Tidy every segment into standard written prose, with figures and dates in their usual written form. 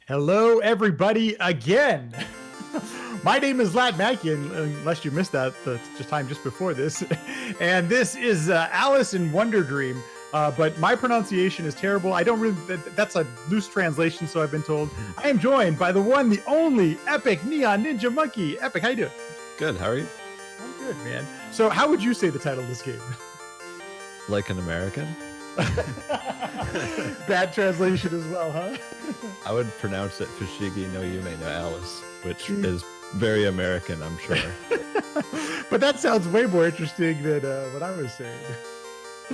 Hello, everybody, again. My name is Lat Mackey, unless you missed that the time just before this. And this is Alice in Wonderdream. But my pronunciation is terrible. I don't really, that's a loose translation, so I've been told. I am joined by the one, the only Epic Neon Ninja Monkey. Epic, how you doing? Good, how are you? I'm good, man. So how would you say the title of this game? Like an American? Bad translation as well, huh? I would pronounce it Fushigi no yume no Alice, which is very American, I'm sure. But that sounds way more interesting than what I was saying.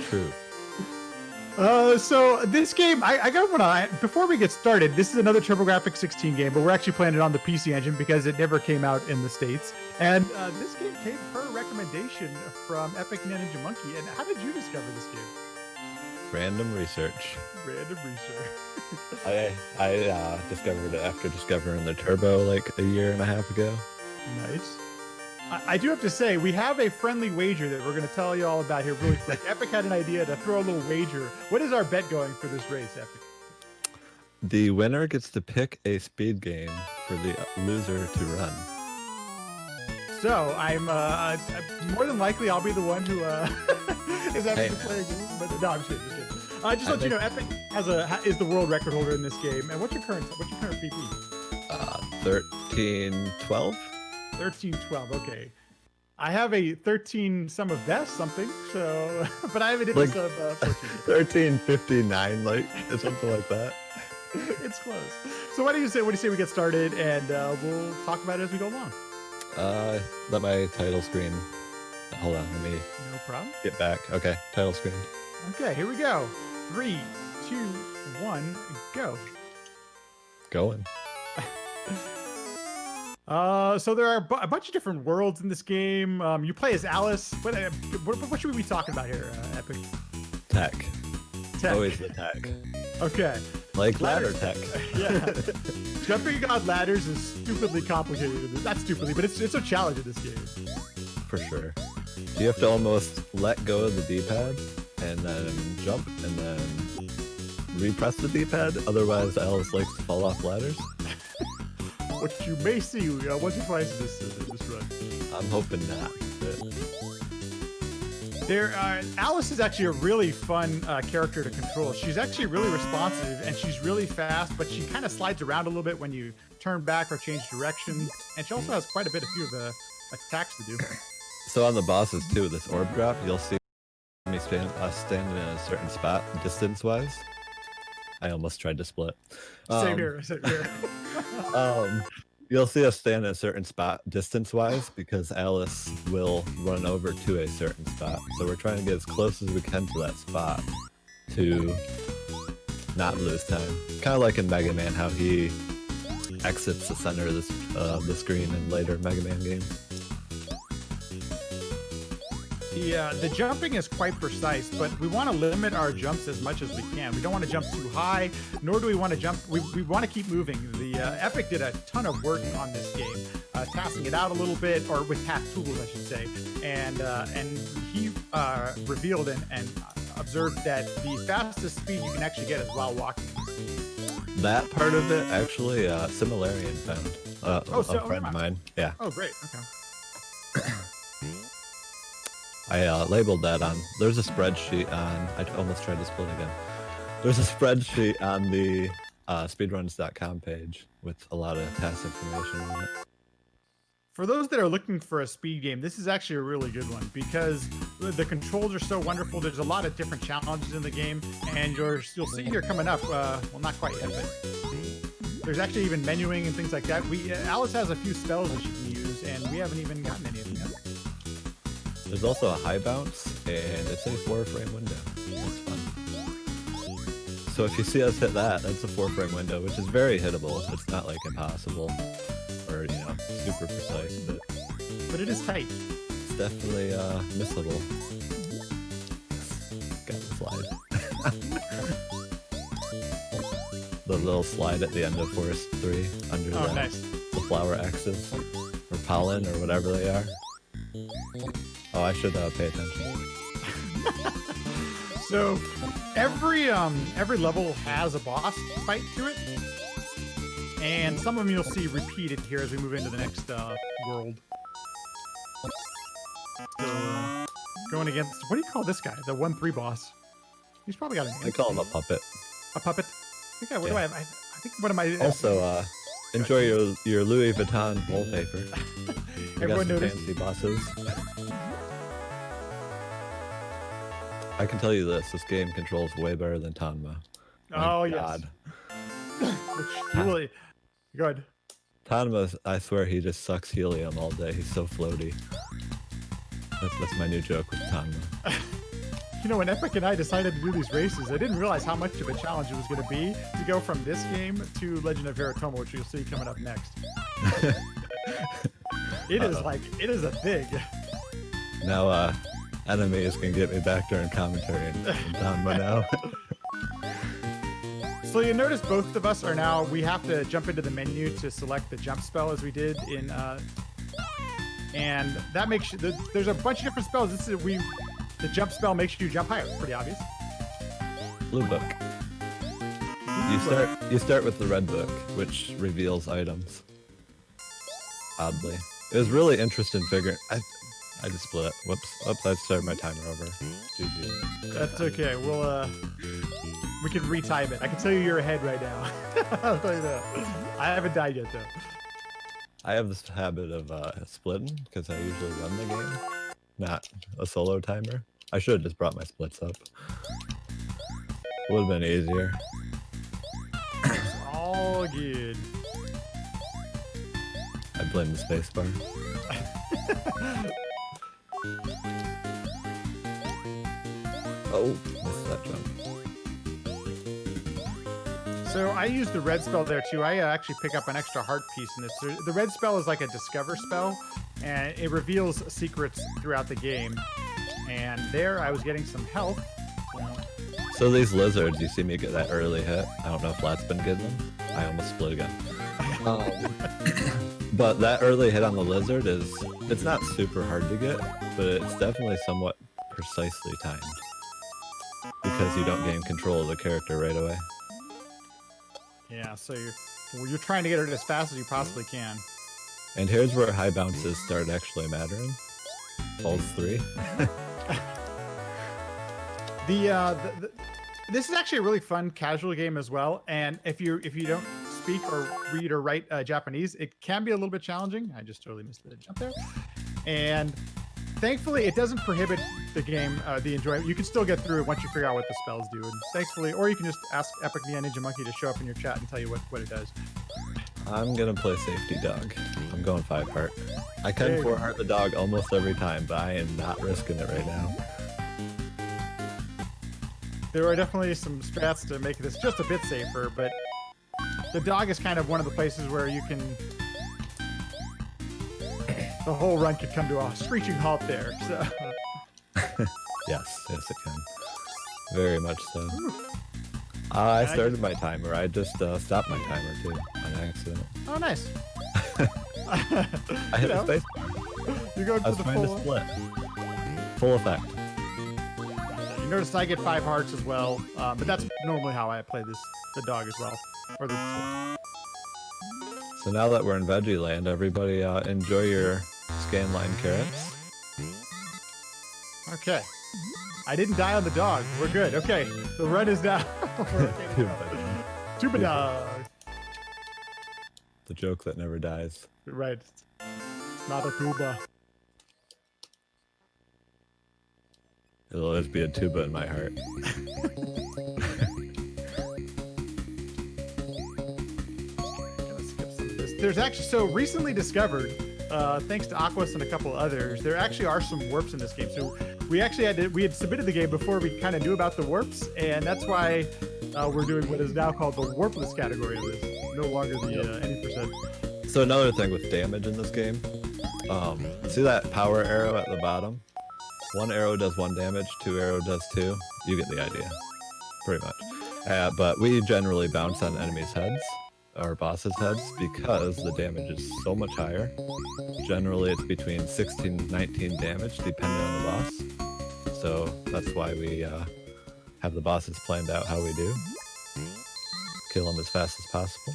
True. So this game, I got one on. Before we get started, this is another TurboGrafx 16 game, but we're actually playing it on the PC Engine because it never came out in the States. And this game came per recommendation from epicneonninjamonkey. And how did you discover this game? Random research. Random research. I discovered it after discovering the Turbo like a year and a half ago. Nice. I do have to say, we have a friendly wager that we're going to tell you all about here really quick. Epic had an idea to throw a little wager. What is our bet going for this race, Epic? The winner gets to pick a speed game for the loser to run. So I'm more than likely I'll be the one who is having to play a game. But no, I'm just kidding. Just let you know, Epic is the world record holder in this game. And what's your current PP? 1312. 1312. Okay, I have a 13 some of best something. So, but I have a difference of 14. 1359, like something like that. It's close. So what do you say we get started and we'll talk about it as we go along. Let my title screen. Hold on, let me. No problem. Get back. Okay, title screen. Okay, here we go. 3, 2, 1, go. Going. So there are a bunch of different worlds in this game. You play as Alice. What should we be talking about here, Epic? Tech. Always the tech. Okay. Like ladder tech. Yeah. Jumping on ladders is stupidly complicated. Not stupidly, but it's a challenge in this game. For sure. You have to almost let go of the D-pad and then jump and then repress the D-pad. Otherwise, Alice likes to fall off ladders. What you may see once or twice in this run. I'm hoping not. Alice is actually a really fun character to control. She's actually really responsive and she's really fast, but she kind of slides around a little bit when you turn back or change direction. And she also has quite a few of the attacks to do. So on the bosses too, this orb drop, you'll see me standing in a certain spot distance-wise. I almost tried to split. Same here. You'll see us stand in a certain spot distance-wise because Alice will run over to a certain spot. So we're trying to get as close as we can to that spot to not lose time. Kind of like in Mega Man, how he exits the center of the screen in later Mega Man games. The jumping is quite precise, but we want to limit our jumps as much as we can. We don't want to jump too high, nor do we want to jump. We want to keep moving. The Epic did a ton of work on this game, tasking it out a little bit, or with task tools, I should say. And he revealed and observed that the fastest speed you can actually get is while walking. That part of it, actually, Similarian found. A friend of mine. Yeah. Oh, great. Okay. I labeled that on. There's a spreadsheet on. I almost tried to split again. There's a spreadsheet on the speedruns.com page with a lot of task information on it. For those that are looking for a speed game, this is actually a really good one because the controls are so wonderful. There's a lot of different challenges in the game, and you'll see here coming up. Well, not quite yet, but there's actually even menuing and things like that. Alice has a few spells that she can use, and we haven't even gotten any of them yet. There's also a high bounce, and it's a 4-frame window. That's fun. So if you see us hit that, that's a 4-frame window, which is very hittable. It's not like impossible or super precise, but it is tight. It's definitely missable. Got the slide. The little slide at the end of Forest 3 under the flower X's or pollen or whatever they are. Oh, I should pay attention. So every level has a boss fight to it. And some of them you'll see repeated here as we move into the next world. So, going against, what do you call this guy? The 1-3 boss. He's probably got a name. I call him a puppet. A puppet? Okay, what do I have? I think one of my... Also, enjoy your Louis Vuitton wallpaper. I got some fancy bosses. I can tell you this game controls way better than Tanma. Oh, God. Yes. Which really... Good. Tanma, I swear he just sucks helium all day. He's so floaty. That's my new joke with Tanma. You know, when Epic and I decided to do these races, I didn't realize how much of a challenge it was going to be to go from this game to Legend of Veritomo, which you'll see coming up next. It is a big. Now, enemies can get me back during commentary and Tanma now. So you notice both of us are now, we have to jump into the menu to select the jump spell as we did in, and that makes you, there's a bunch of different spells. The jump spell makes you jump higher. Pretty obvious. Blue book. You start with the red book, which reveals items. Oddly, it was really interesting figuring. I just split. Whoops! I started my timer over. GG. That's okay. We can retime it. I can tell you you're ahead right now. I'll tell you that. I haven't died yet though. I have this habit of splitting because I usually run the game, not a solo timer. I should have just brought my splits up. Would have been easier. It's all good. I blame the spacebar. Oh, missed that jump. So I use the red spell there too. I actually pick up an extra heart piece in this. The red spell is like a discover spell, and it reveals secrets throughout the game. And there I was getting some health. So these lizards, you see me get that early hit. I don't know if Lat's been getting them. I almost split again. But that early hit on the lizard it's not super hard to get, but it's definitely somewhat precisely timed. Because you don't gain control of the character right away. Yeah, so you're trying to get it as fast as you possibly can. And here's where high bounces start actually mattering. Pulse 3. This is actually a really fun casual game as well. And if you don't speak or read or write Japanese, it can be a little bit challenging. I just totally missed the jump there. And thankfully, it doesn't prohibit the game, the enjoyment. You can still get through it once you figure out what the spells do. And thankfully, or you can just ask epicneonninjamonkey to show up in your chat and tell you what it does. I'm gonna play safety dog. I'm going 5 heart. I can 4 heart the dog almost every time, but I am not risking it right now. There are definitely some strats to make this just a bit safer, but the dog is kind of one of the places where you can... The whole run could come to a screeching halt there, so... Yes, it can. Very much so. I started my timer. I just stopped my timer too, on accident. Oh, nice. I hit the space bar. You're going for the trying to split. Full effect. You notice I get 5 hearts as well, but that's normally how I play the dog as well. So now that we're in Veggie Land, everybody enjoy your scan line carrots. Okay. I didn't die on the dog. We're good. Okay. The run is down. Tuba dog. The joke that never dies. Right. It's not a tuba. It'll always be a tuba in my heart. There's actually, so recently discovered, thanks to Aquas and a couple others, there actually are some warps in this game. So we actually we had submitted the game before we kind of knew about the warps, and that's why we're doing what is now called the warpless category of this, no longer the any percent. So another thing with damage in this game, see that power arrow at the bottom? 1 arrow does 1 damage, 2 arrow does 2. You get the idea, pretty much. But we generally bounce on enemies' heads, or bosses' heads, because the damage is so much higher. Generally, it's between 16 and 19 damage, depending on the boss. So that's why we have the bosses planned out how we do. Kill them as fast as possible.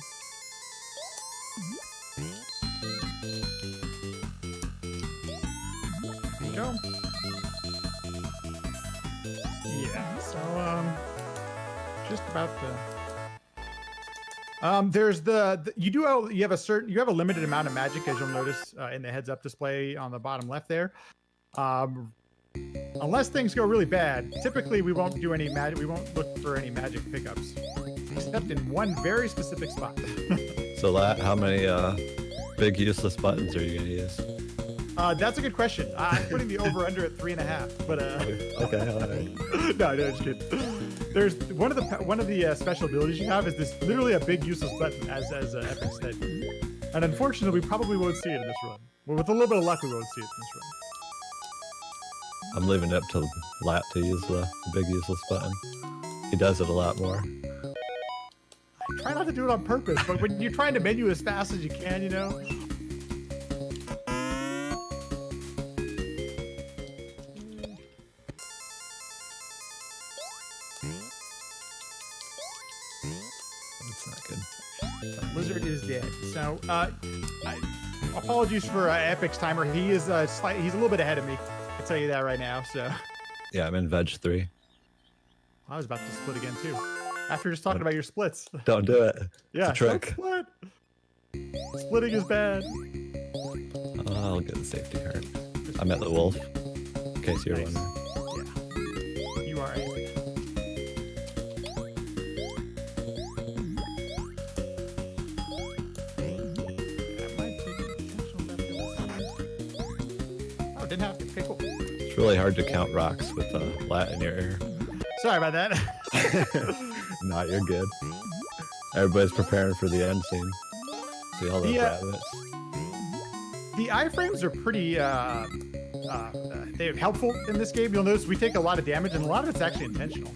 about there's you have a limited amount of magic, as you'll notice in the heads up display on the bottom left there. Unless things go really bad, typically we won't do any magic. We won't look for any magic pickups, except in one very specific spot. So how many big useless buttons are you gonna use? That's a good question. I'm putting the over under at 3.5, but okay, all right. no, just kidding. There's one of the special abilities you have is this literally a big useless button, as Epic said, and unfortunately we probably won't see it in this run. Well, with a little bit of luck, we won't see it in this run. I'm leaving it up to Lat to use the big useless button. He does it a lot more. I try not to do it on purpose, but when you're trying to menu as fast as you can, you know. That's not good. Lizard is dead. So, apologies for Epic's timer. He is he's a little bit ahead of me. I'll tell you that right now. So. Yeah, I'm in Veg 3. I was about to split again too. After just talking about your splits. Don't do it. Yeah, it's a trick. Don't split. Splitting is bad. I'll get the safety card. I'm at the wolf. In case you're Nice. wondering. Yeah. You are Epic. Oh, didn't have to. Okay, cool. It's really hard to count rocks with a Lat in your ear. Sorry about that. Nah, you're good. Everybody's preparing for the end scene. See all those rabbits. The iframes are pretty they're helpful in this game. You'll notice we take a lot of damage, and a lot of it's actually intentional.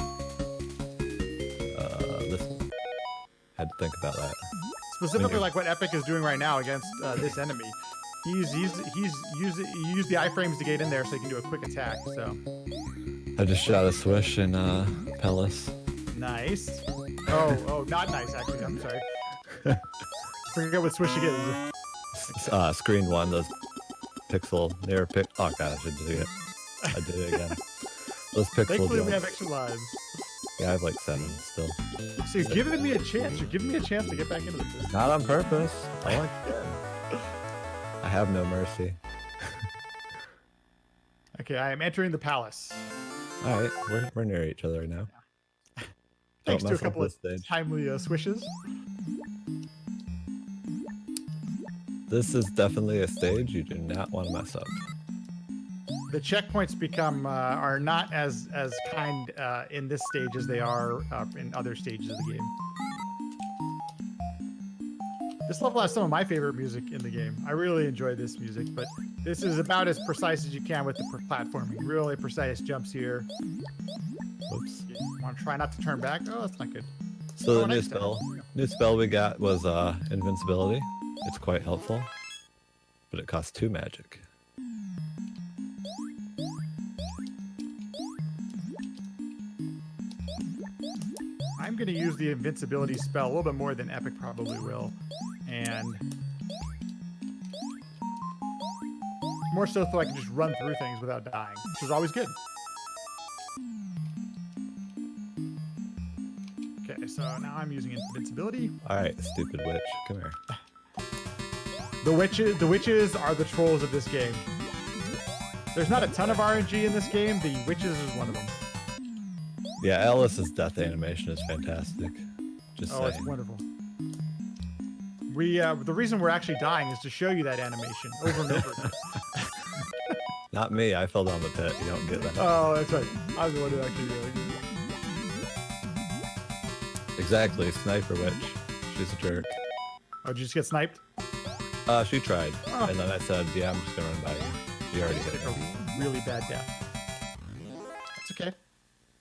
Had to think about that. Specifically, like what Epic is doing right now against this enemy. He used the iframes to get in there so he can do a quick attack. So. I just shot a swish in Pellis. Nice. Oh, not nice actually. I'm sorry. Forget what Fushigi is. Screen 1, those near pick. Oh god, I did it. I did it again. Those pixel. Thankfully, we jumps. have extra lives. Yeah, I have like 7 still. So you're giving me a chance. You're giving me a chance to get back into this. Not on purpose. I like it. I have no mercy. Okay, I am entering the palace. All right, we're near each other now. Thanks Don't to a mess up couple of this stage. timely swishes. This is definitely a stage you do not want to mess up. The checkpoints are not as kind in this stage as they are in other stages of the game. This level has some of my favorite music in the game. I really enjoy this music, but this is about as precise as you can with the platforming. Really precise jumps here. Whoops. You want to try not to turn back? Oh, that's not good. So the Next time. new spell we got was invincibility. It's quite helpful, but it costs 2 magic. I'm going to use the invincibility spell a little bit more than Epic probably will. And more so I can just run through things without dying, which is always good. Okay, so now I'm using invincibility. All right, stupid witch, come here. The witches are the trolls of this game. There's not a ton of RNG in this game. The witches is one of them. Yeah, Alice's death animation is fantastic. Just Oh, saying. it's wonderful. The reason we're actually dying is to show you that animation over and over again. Not me. I fell down the pit. You don't get that. Oh, that's right. I was the one who actually did it. Exactly. Sniper witch. She's a jerk. Oh, did you just get sniped? She tried, Oh. and then I said, "Yeah, I'm just gonna run by you. You already hit Like me." a really bad death. It's okay.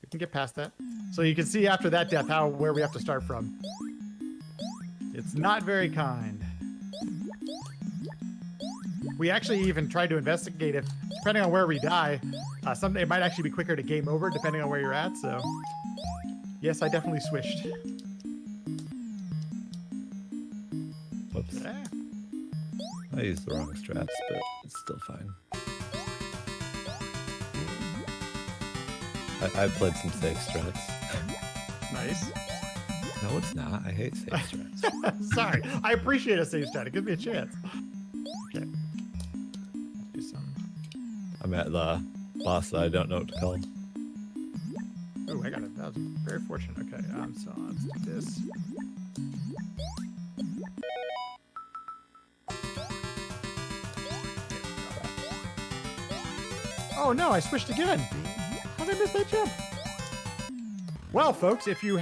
We can get past that. So you can see after that death where we have to start from. It's not very kind. We actually even tried to investigate if, depending on where we die, it might actually be quicker to game over depending on where you're at. So, yes, I definitely swished. Whoops. Yeah. I used the wrong strats, but it's still fine. I played some safe strats. Nice. No, it's not. I hate save strats. Sorry, I appreciate a save strat. It gives me a chance. Okay. Do some. I'm at the boss that I don't know what to call. Oh, I got it. That was very fortunate. Okay, so let's do this. Oh no, I switched again. How did I miss that jump? Well, folks, if you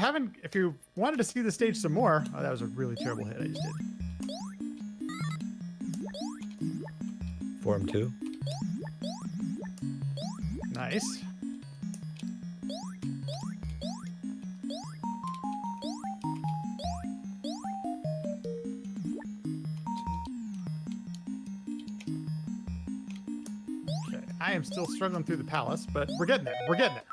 wanted to see the stage some more, oh, that was a really terrible hit I just did. Form 2. Nice. Okay, I am still struggling through the palace, but we're getting there. We're getting there.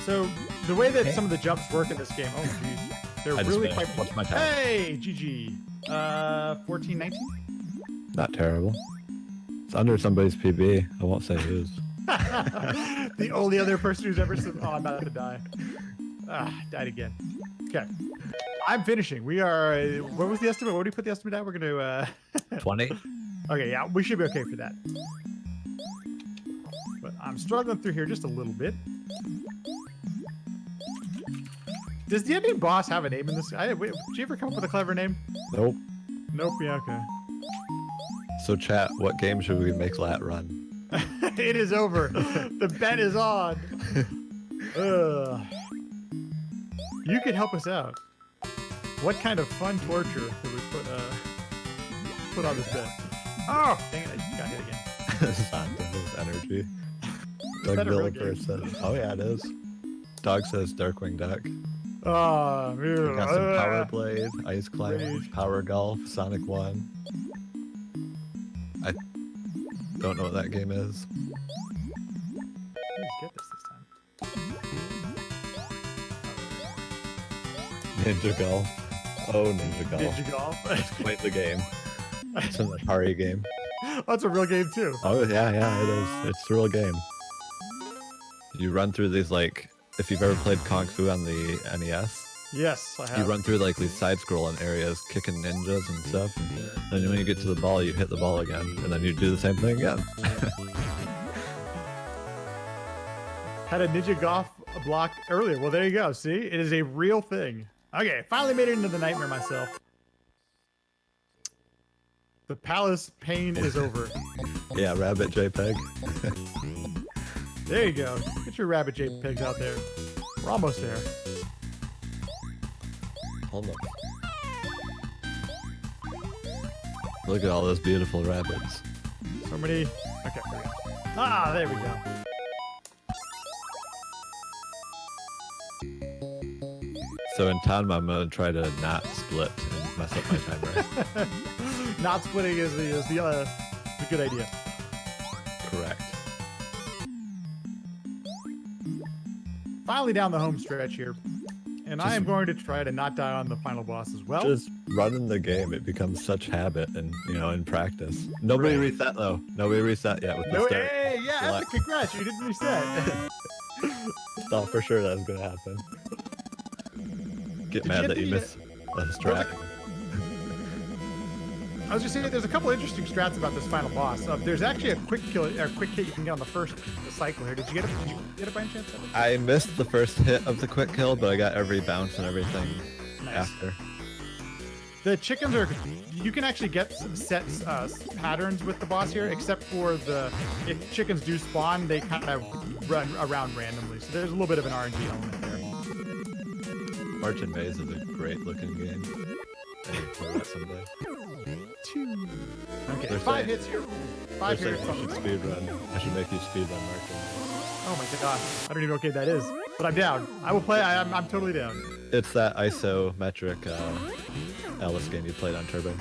So the way that some of the jumps work in this game, oh geez, they're really quite. What's my time? Hey, GG. 14-19. Not terrible. It's under somebody's PB. I won't say whose. The only other person who's ever said, oh, I'm about to die. Ah, died again. Okay. I'm finishing. We are, what was the estimate? What did we put the estimate at? We're going to, 20. Okay, yeah, we should be okay for that. But I'm struggling through here just a little bit. Does the ending boss have a name in this? Wait, did you ever come up with a clever name? Nope. Nope, yeah, okay. So chat, what game should we make Lat run? It is over. The bet is on. Ugh. You could help us out. What kind of fun torture could we put on this bet? Oh, dang it, I just got hit again. Santa's energy. Is that a real Developer game? says, oh yeah, it is. Dog says Darkwing Duck. Oh, We got some Power Blade, Ice Rage. Climbers, Power Golf, Sonic 1. I don't know what that game is. Let's get this time. Ninja Golf. Oh, Ninja Golf. Ninja Golf. It's quite the game. It's an Atari game. Oh, it's a real game too. Oh yeah, it is. It's a real game. You run through these, like, if you've ever played Kung Fu on the NES, Yes, I have. you run through like these side-scrolling areas, kicking ninjas and stuff. And then when you get to the ball, you hit the ball again, and then you do the same thing again. Had a Ninja Golf block earlier. Well, there you go. See, it is a real thing. Okay, finally made it into the nightmare myself. The palace pain is over. Yeah, Rabbit JPEG. There you go. Get your rabbit JPEGs out there. We're almost there. Hold up. Look at all those beautiful rabbits. So many. Okay, there we go. Ah, there we go. So in Tanma, I'm gonna try to not split and mess up my timer. Not splitting is the good idea. Correct. Finally down the home stretch here. And I am going to try to not die on the final boss as well. Just running the game, it becomes such habit and, in practice. Nobody Right. reset though. Nobody reset yet with the No, start. hey, yeah, Select. epic congrats, you didn't reset. Thought for sure that was gonna happen. Get Did you mad get that you the, missed the strat. I was just saying, there's a couple interesting strats about this final boss. There's actually a quick kill, or quick hit you can get on the first cycle here. Did you get it? Did you get it by any chance? Evan? I missed the first hit of the quick kill, but I got every bounce and everything Nice. after. The chickens are, you can actually get set patterns with the boss here, except for if chickens do spawn, they kind of run around randomly. So there's a little bit of an RNG element there. March and Maze is a great looking game. I need to play that someday. Okay, They're 5 saying- hits here. 5 They're here. saying you should speedrun. I should make you speedrun March and Maze. Oh my god, I don't even know what game that is, but I'm down. I will play. I'm totally down. It's that isometric Alice game you played on Turbo.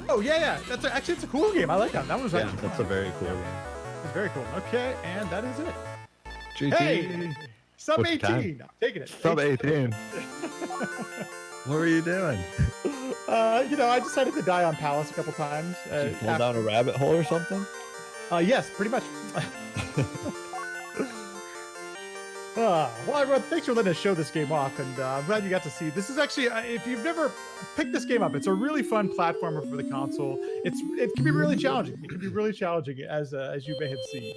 Oh yeah. Actually it's a cool game. I like that. That was Yeah, actually that's a very cool game. it's very cool. Okay, and that is it. GG. Hey, sub What's your 18. time? I'm taking it. Sub 18. What were you doing? I decided to die on Palace a couple times. Did you fall down a rabbit hole or something? Yes, pretty much. Well, everyone, thanks for letting us show this game off, and I'm glad you got to see. This is actually, if you've never picked this game up, it's a really fun platformer for the console. It can be really challenging. It can be really challenging, as you may have seen.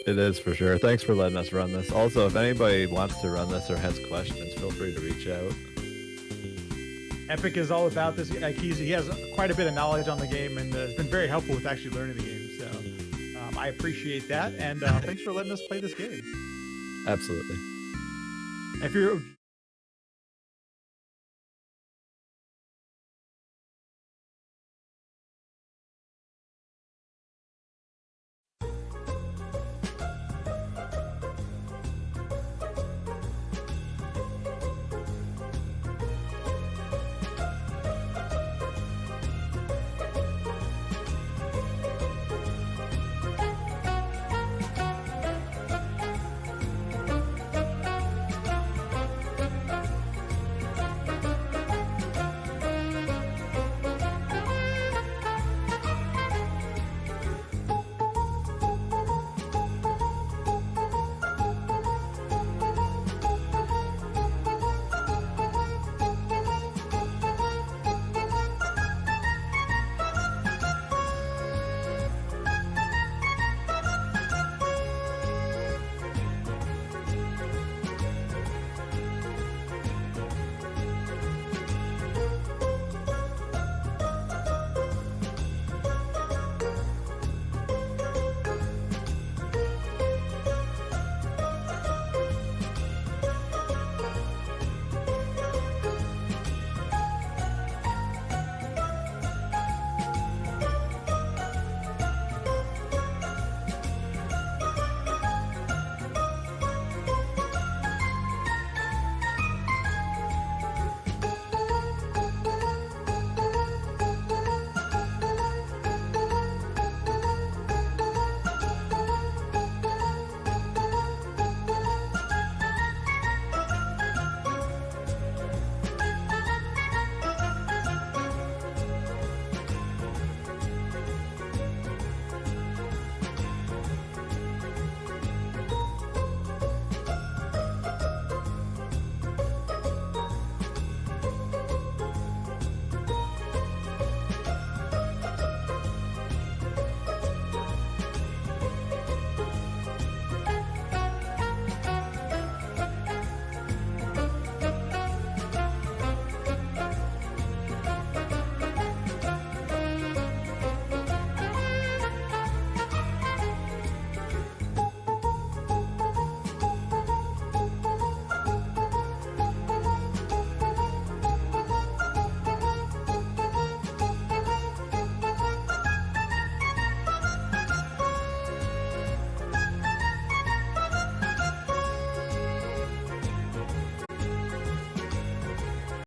It is for sure. Thanks for letting us run this. Also, if anybody wants to run this or has questions, feel free to reach out. Epic is all about this. He has quite a bit of knowledge on the game, and has been very helpful with actually learning the game. So I appreciate that, and thanks for letting us play this game. Absolutely. If you're